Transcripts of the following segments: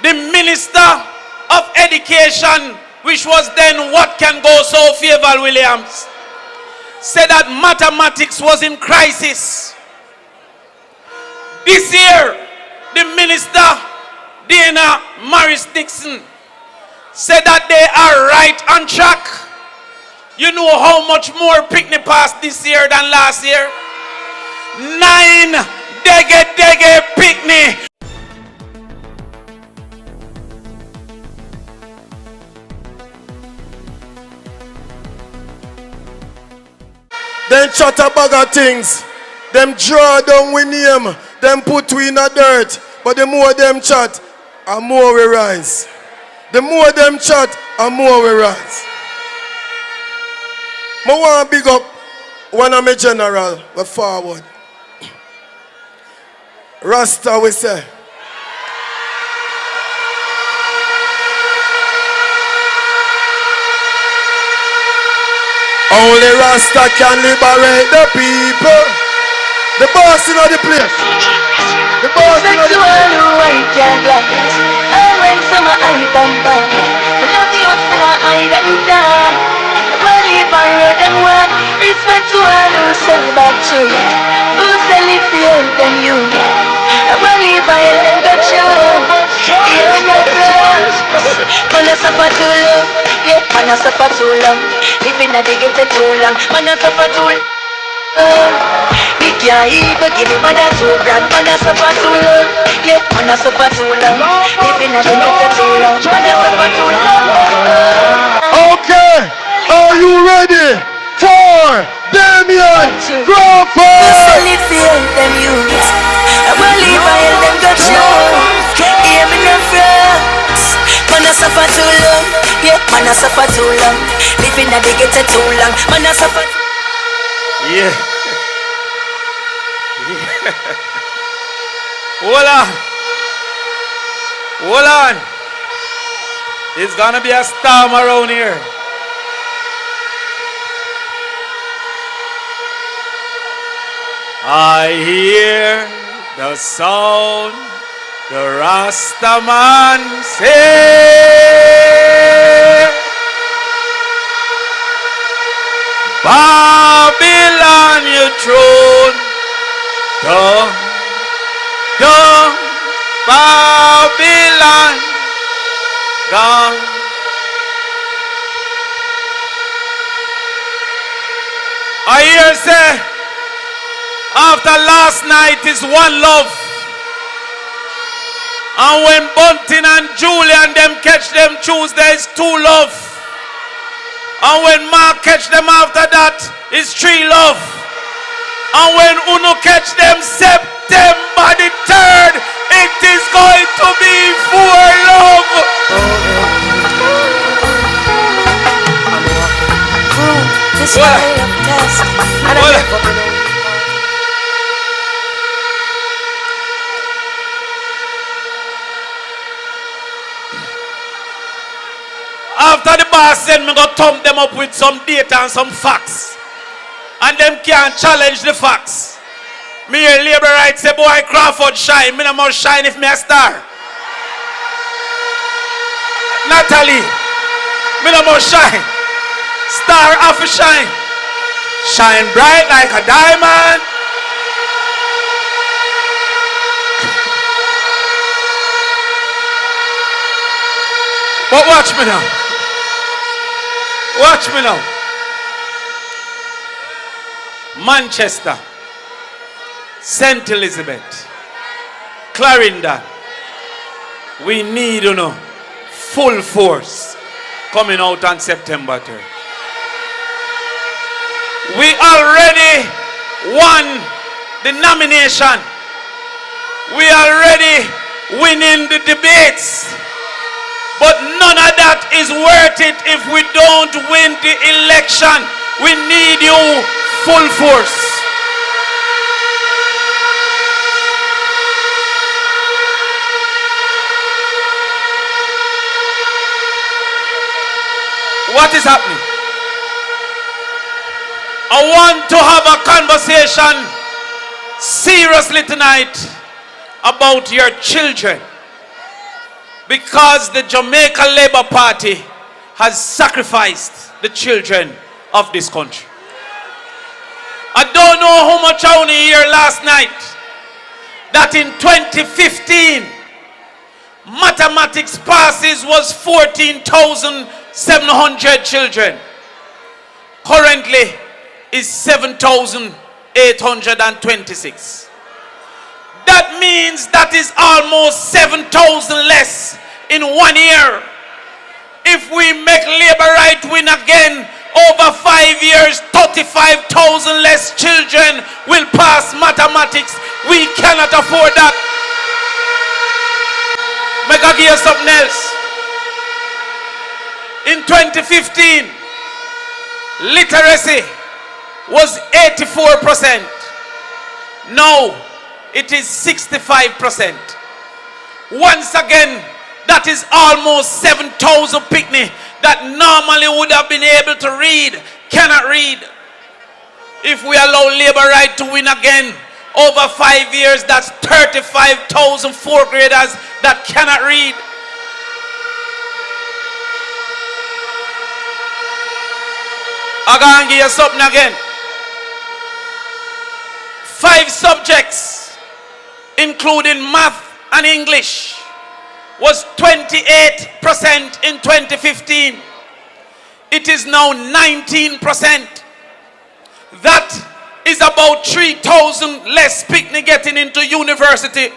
the Minister of Education, which was then What Can Go So, Favour Williams, said that mathematics was in crisis. This year, the Minister, Dana Morris Dixon, said that they are right on track. You know how much more picnic passed this year than last year? 9 dege picnic. Them chat a bag of things. Them draw down we name. Them put we in the dirt. But the more them chat, the more we rise. The more them chat, the more we rise. I want to big up one of my general, but forward. Rasta we say. Only Rasta can liberate the people. The boss in the place. The boss in the place. Respect to all who sell back to you. Who sell it for you than you. I believe I let go to you. Man a suffer too long. Yeah, man a suffer too long. Living a dig it too long. Man a suffer too long. We can't even give him another 2 grand. Man a suffer too long. Yeah, man a suffer too long. Living a dig it too long. Man a suffer too long. Okay, are you ready for Damion Crawford? Who sell it for you than you. I believe I let them go to you. Hear me no friends. Man a suffer too long. Yeah, man a suffer too long. Living a dig it too long. Man a suffer. Yeah. Hold on. Hold on. It's gonna be a storm around here. I hear the sound, the Rastaman say, Babylon, your throne, down, Babylon, gone. I hear say, after last night is one love. And when Bunting and Julian them catch them Tuesday is 2 love. And when Mark catch them after that is 3 love. And when Enuh catch them September the 3rd, it is going to be 4 love. After the boss said me go thump them up with some data and some facts. And them can't challenge the facts. Me hear labor rights say boy Crawford shine. Me no must shine if me a star. Natalie, me no must shine. Star have to shine. Shine bright like a diamond. But watch me now. Watch me now. Manchester, St. Elizabeth, Clarendon, we need full force coming out on September 3rd. We already won the nomination. We already winning the debates. But none of that is worth it if we don't win the election. We need you full force. What is happening? I want to have a conversation seriously tonight about your children. Because the Jamaica Labour Party has sacrificed the children of this country. I don't know how much I only hear last night that in 2015 mathematics passes was 14,700 children. Currently is 7,826. That means that is almost 7,000 less in 1 year. If we make labor right win again, over 5 years, 35,000 less children will pass mathematics. We cannot afford that. Make I give you something else. In 2015, literacy was 84%. Now, it is 65%. Once again, that is almost 7,000 picnic that normally would have been able to read, cannot read. If we allow labor right to win again, over 5 years, that's 35,000 fourth graders that cannot read. I'm going to give you something again. 5 subjects, including math and English, was 28% in 2015. It is now 19%. That is about 3,000 less picnic getting into university.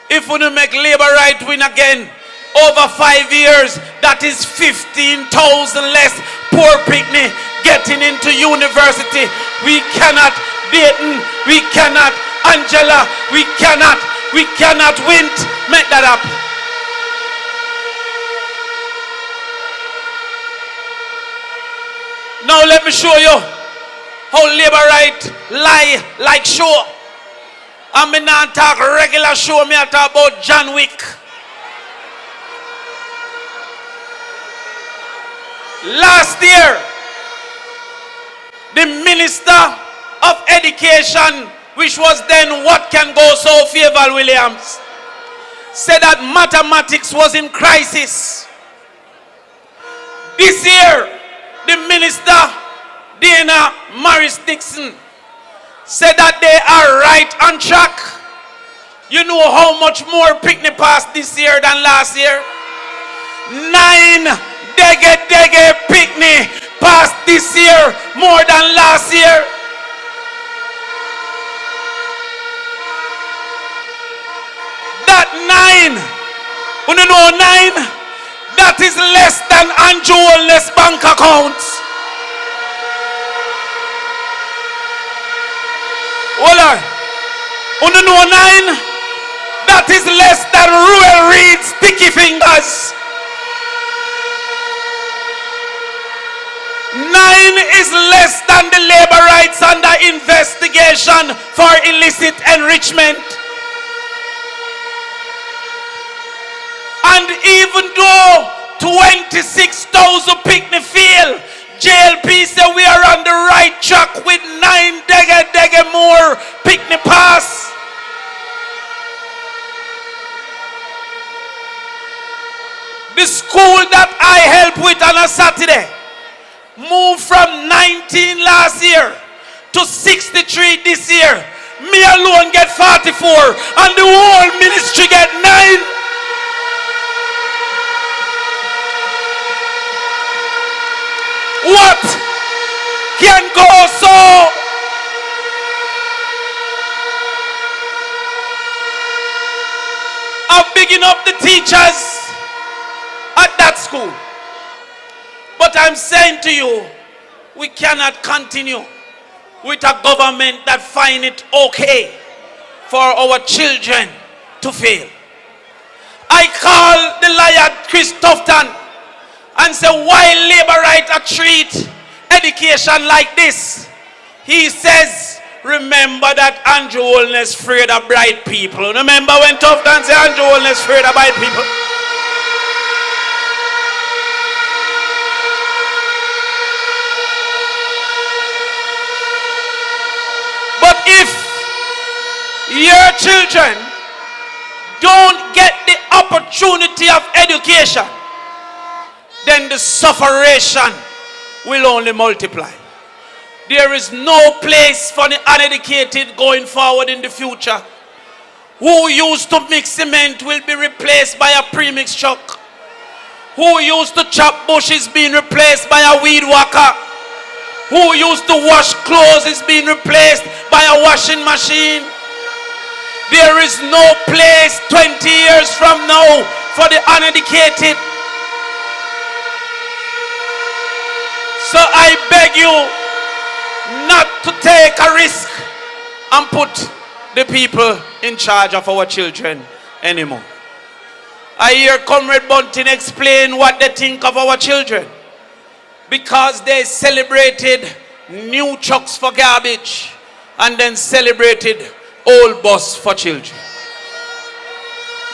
If we don't make labor right win again, over 5 years, that is 15,000 less poor picnic getting into university. We cannot, Dayton, we cannot, Angela, we cannot win. Make that up. Now let me show you how labor right lie like show. I mean not talk regular show, me I talk about John Wick. Last year, the Minister of Education, which was then What Can Go So, Favour Williams, said that mathematics was in crisis. This year, the Minister, Dana Morris Dixon, said that they are right on track. You know how much more picnic passed this year than last year? 9 dege picnic passed this year more than last year. That 9, you know 9, that is less than Anju less bank accounts. Hold on. You know 9, that is less than Ruel Reed's sticky fingers. 9 is less than the labor rights under investigation for illicit enrichment. And even though 26,000 picnic fail, JLP said we are on the right track with 9 dege more picnic pass. The school that I help with on a Saturday moved from 19 last year to 63 this year. Me alone get 44 and the whole ministry get 9. What can go so? I'm bigging up the teachers at that school. But I'm saying to you, we cannot continue with a government that find it okay for our children to fail. I call the liar Chris Tufton and say, why labor right treat education like this? He says, remember that Anju is afraid of bright people. Remember when Tufton said Anju is afraid of bright people? But if your children don't get the opportunity of education, then the sufferation will only multiply. There is no place for the uneducated going forward in the future. Who used to mix cement will be replaced by a premix truck. Who used to chop bush is being replaced by a weed whacker. Who used to wash clothes is being replaced by a washing machine. There is no place 20 years from now for the uneducated. So I beg you not to take a risk and put the people in charge of our children anymore. I hear Comrade Bunting explain what they think of our children, because they celebrated new trucks for garbage and then celebrated old bus for children.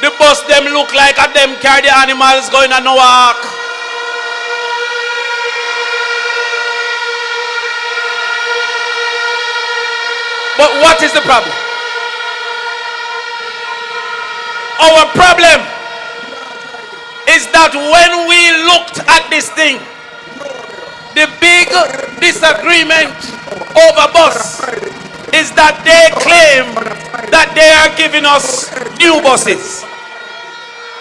The bus them look like a them carry the animals going on Noah Ark. But what is the problem? Our problem is that when we looked at this thing, the big disagreement over bus is that they claim that they are giving us new buses.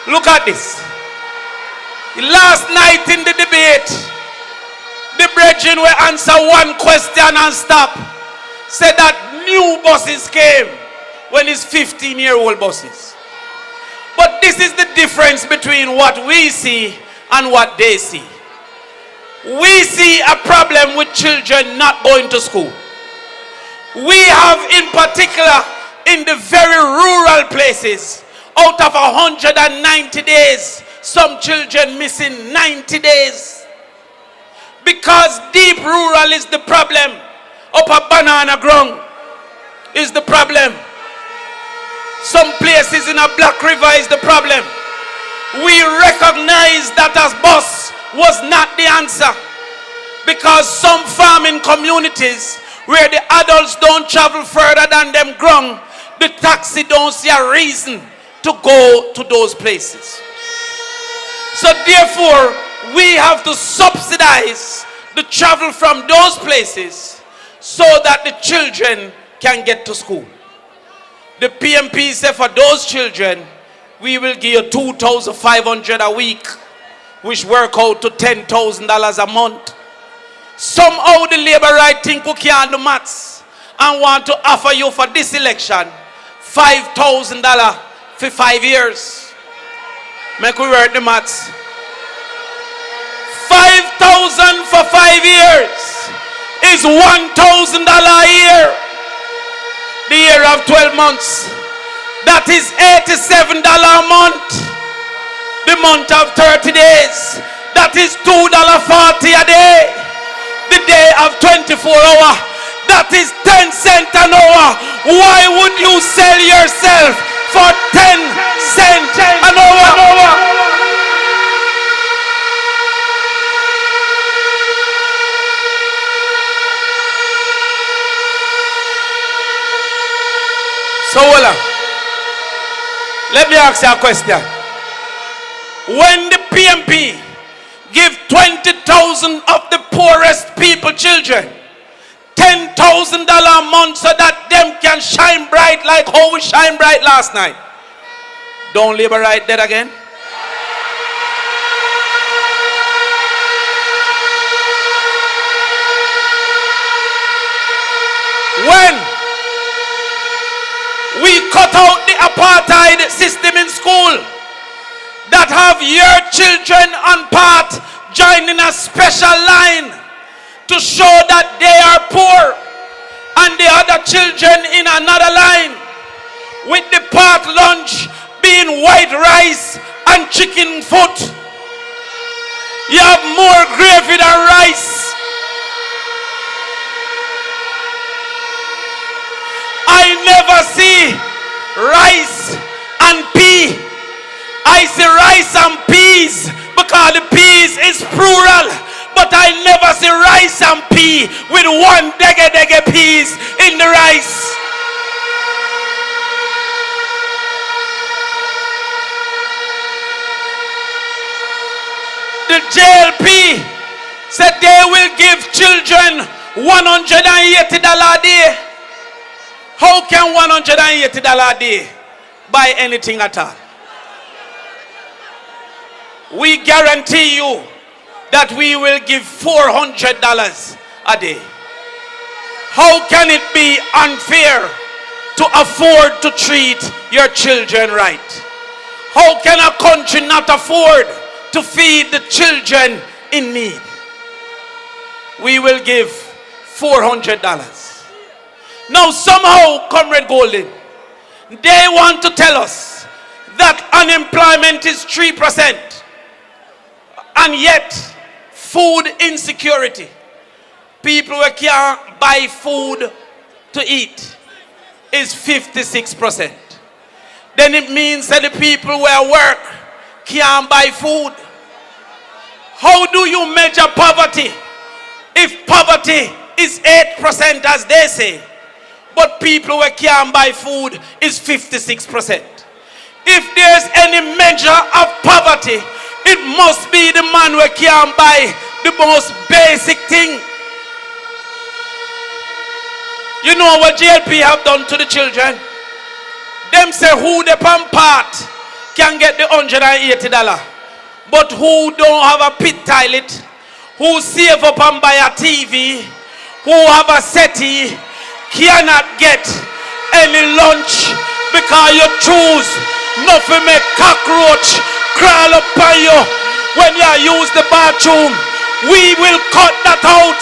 Look at this. Last night in the debate, the brethren will answer one question and stop. Said that new buses came when it's 15-year-old buses. But this is the difference between what we see and what they see. We see a problem with children not going to school. We have in particular in the very rural places, out of 190 days, some children missing 90 days. Because deep rural is the problem. Up a banana ground is the problem. Some places in a Black River is the problem. We recognize that as bus was not the answer, because some farming communities where the adults don't travel further than them ground, the taxi don't see a reason to go to those places. So therefore, we have to subsidize the travel from those places so that the children can get to school. The PMP said for those children, we will give you $2,500 a week, which work out to $10,000 a month. Somehow the labor right think we can't do maths and want to offer you for this election $5,000 for 5 years. Make we work the maths. 5,000 for 5 years is $1,000 a year. The year of 12 months. That is $87 a month. The month of 30 days. That is $2.40 a day. The day of 24 hours. That is 10 cents an hour. Why would you sell yourself for 10 cents an hour? So, let me ask you a question. When the PMP give 20,000 of the poorest people children $10,000 a month so that them can shine bright like how we shine bright last night, don't labor right dead again? When we cut out the apartheid system in school, that have your children on part joining a special line to show that they are poor, and the other children in another line, with the part lunch being white rice and chicken foot. You have more gravy than rice. I never see rice and pea. I see rice and peas because the peas is plural. But I never see rice and pea with one dege peas in the rice. JLP said they will give children $180 a day. How can $180 a day buy anything at all? We guarantee you that we will give $400 a day. How can it be unfair to afford to treat your children right? How can a country not afford to feed the children in need? We will give $400. Now somehow, Comrade Golden, they want to tell us that unemployment is 3%, and yet food insecurity, people who can't buy food to eat, is 56%. Then it means that the people who work can't buy food. How do you measure poverty if poverty is 8% as they say, but people who can't buy food is 56%? If there's any measure of poverty, it must be the man who can't buy the most basic thing. You know what JLP have done to the children? Them say who the pan part can get the $180, but who don't have a pit toilet, who save up and buy a TV, who have a settee, cannot get any lunch because you choose nothing make cockroach crawl up on you when you use the bathroom. We will cut that out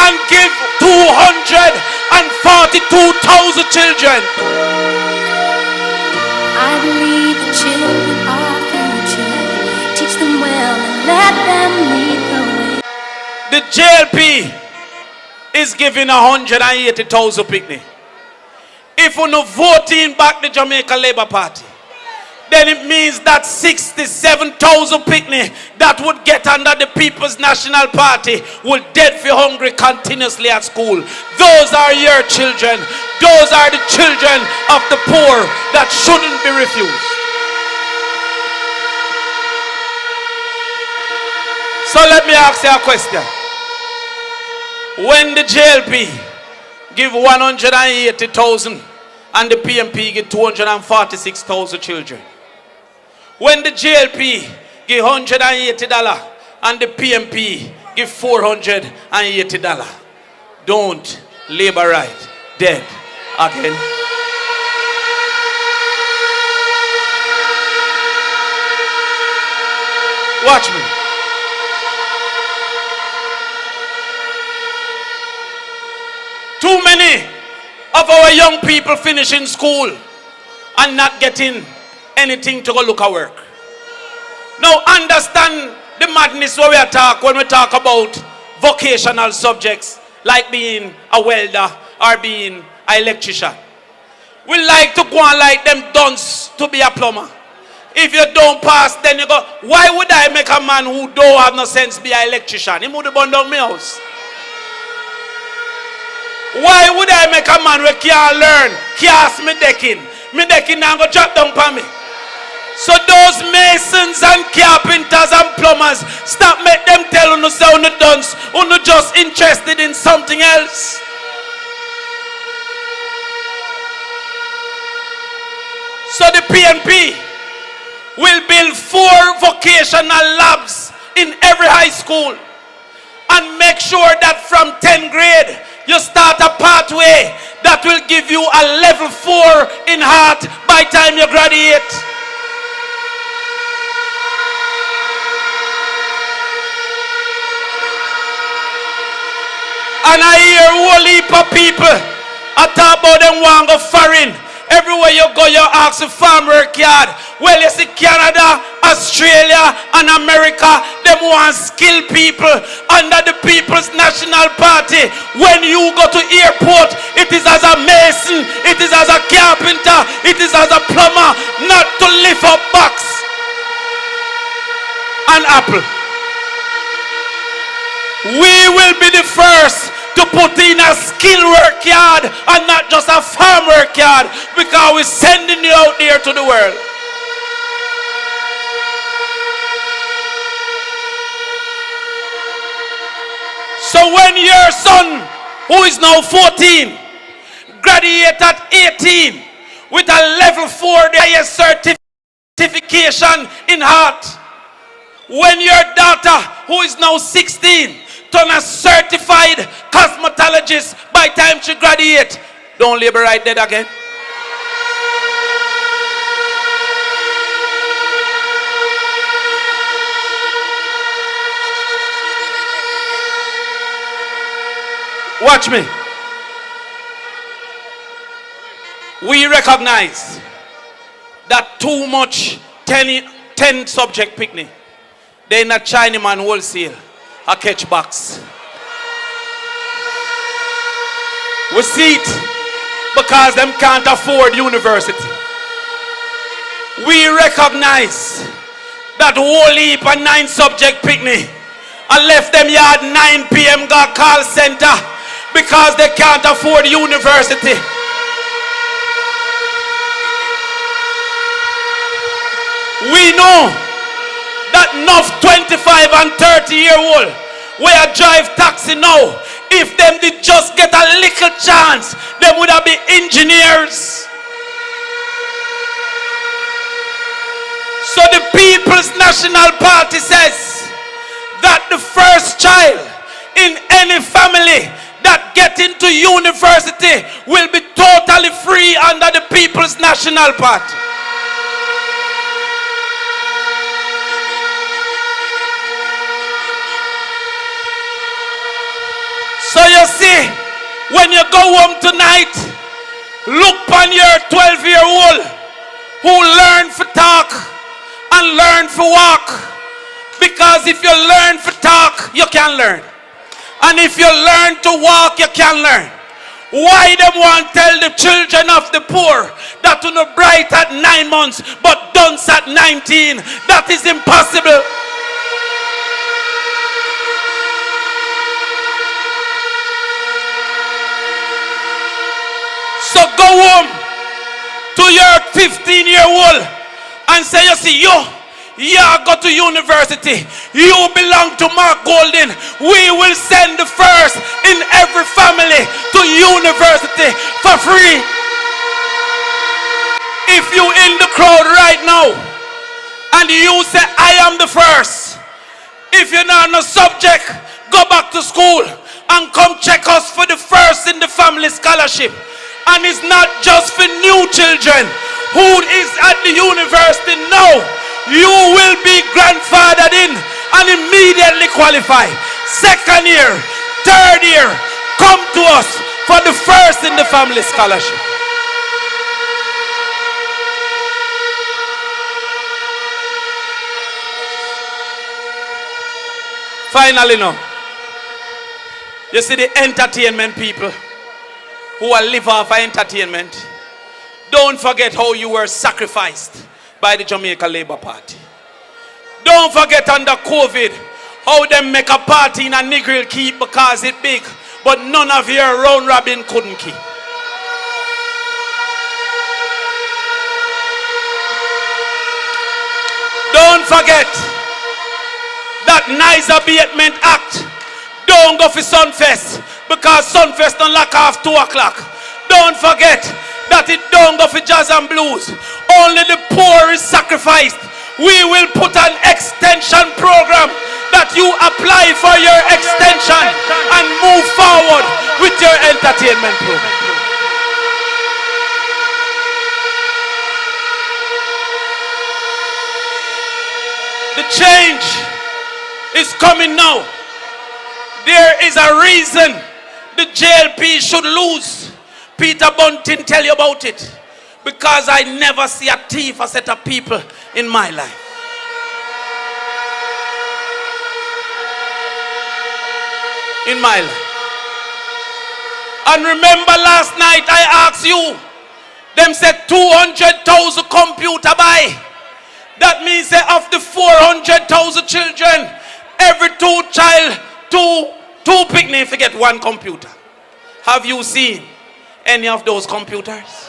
and give 242,000 children. I believe the children are future. Teach them well and let them lead the way. The JLP is giving 180,000 picnic. If we no voting back the Jamaica Labour Party, then it means that 67,000 picnic that would get under the People's National Party will dead for hungry continuously at school. Those are your children. Those are the children of the poor that shouldn't be refused. So let me ask you a question. When the JLP give 180,000 and the PMP give 246,000 children, when the JLP give $180 and the PMP give $480, don't labor right dead again. Watch me. Too many of our young people finishing school and not getting anything to go look at work. Now understand the madness when we talk about vocational subjects like being a welder or being an electrician. We like to go on like them dunce to be a plumber. If you don't pass, then you go, why would I make a man who don't have no sense be an electrician? He would have burned down my house. Why would I make a man who can't learn, cast me decking? Me decking now go drop down for me. So those masons and carpenters and plumbers, stop make them tell you say you dunce, you just interested in something else. So the PNP will build 4 vocational labs in every high school and make sure that from 10th grade you start a pathway that will give you a level 4 in heart by time you graduate. And I hear a whole heap of people I talk about them want to go foreign. Everywhere you go, you ask a farm work yard. Well, you see Canada, Australia, and America, them want skilled people under the People's National Party. When you go to airport, it is as a mason, it is as a carpenter, it is as a plumber, not to lift up box and apple. We will be the first to put in a skill work yard and not just a farm work yard, because we're sending you out there to the world. So when your son, who is now 14, graduate at 18 with a level 4 the highest certification in art, when your daughter, who is now 16, turn a certified cosmetologist by time she graduate, don't labor right there again. Watch me. We recognize that too much 10 subject picnic, they not Chinaman wholesale a catch box. We see it because them can't afford university. We recognize that whole heap and 9 subject picnic and left them yard 9 p.m. got call center because they can't afford university. We know that enough 25 and 30-year-old where drive taxi now, if them did just get a little chance, them would have been engineers. So the People's National Party says that the first child in any family that get into university will be totally free under the People's National Party. So you see, when you go home tonight, look on your 12-year-old who learn to talk and learn to walk. Because if you learn to talk, you can learn. And if you learn to walk, you can learn. Why them want to tell the children of the poor that you know bright at 9 months but dunce at 19? That is impossible. So go home to your 15-year-old and say, you see, you go to university. You belong to Mark Golden. We will send the first in every family to university for free. If you in the crowd right now and you say, I am the first. If you're not on a subject, go back to school and come check us for the first in the family scholarship. And it's not just for new children who is at the university now. You will be grandfathered in and immediately qualify. Second year, third year, come to us for the first in the family scholarship. Finally now, you see the entertainment people who will live off of entertainment. Don't forget how you were sacrificed by the Jamaica Labour Party. Don't forget under COVID how they make a party in a Negril keep because it's big, but none of your round robin couldn't keep. Don't forget that Nice Abatement Act. Don't go for Sunfest because Sunfest don't lock off 2 o'clock. Don't forget that it don't go for jazz and blues. Only the poor is sacrificed. We will put an extension program that you apply for your extension and move forward with your entertainment program. The change is coming now. There is a reason the JLP should lose. Peter Bunting tell you about it. Because I never see a thief or set of people in my life. In my life. And remember last night I asked you, them said 200,000 computer buy. That means that of the 400,000 children, every 2 child, two picnic to get 1 computer. Have you seen any of those computers?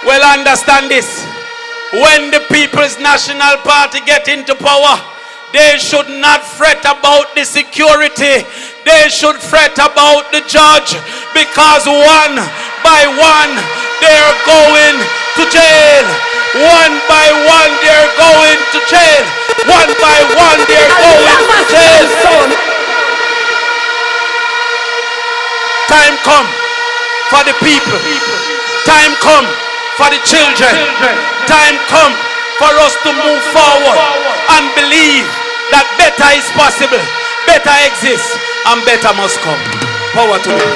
Well, understand this. When the People's National Party get into power, They should not fret about the security. They should fret about the judge, because one by one they're going to jail. One by one they're going to jail. One by one they're going to jail. Time come for the people. Time come for the children. Time come for us to move forward and believe that better is possible, better exists, and better must come. Power to you.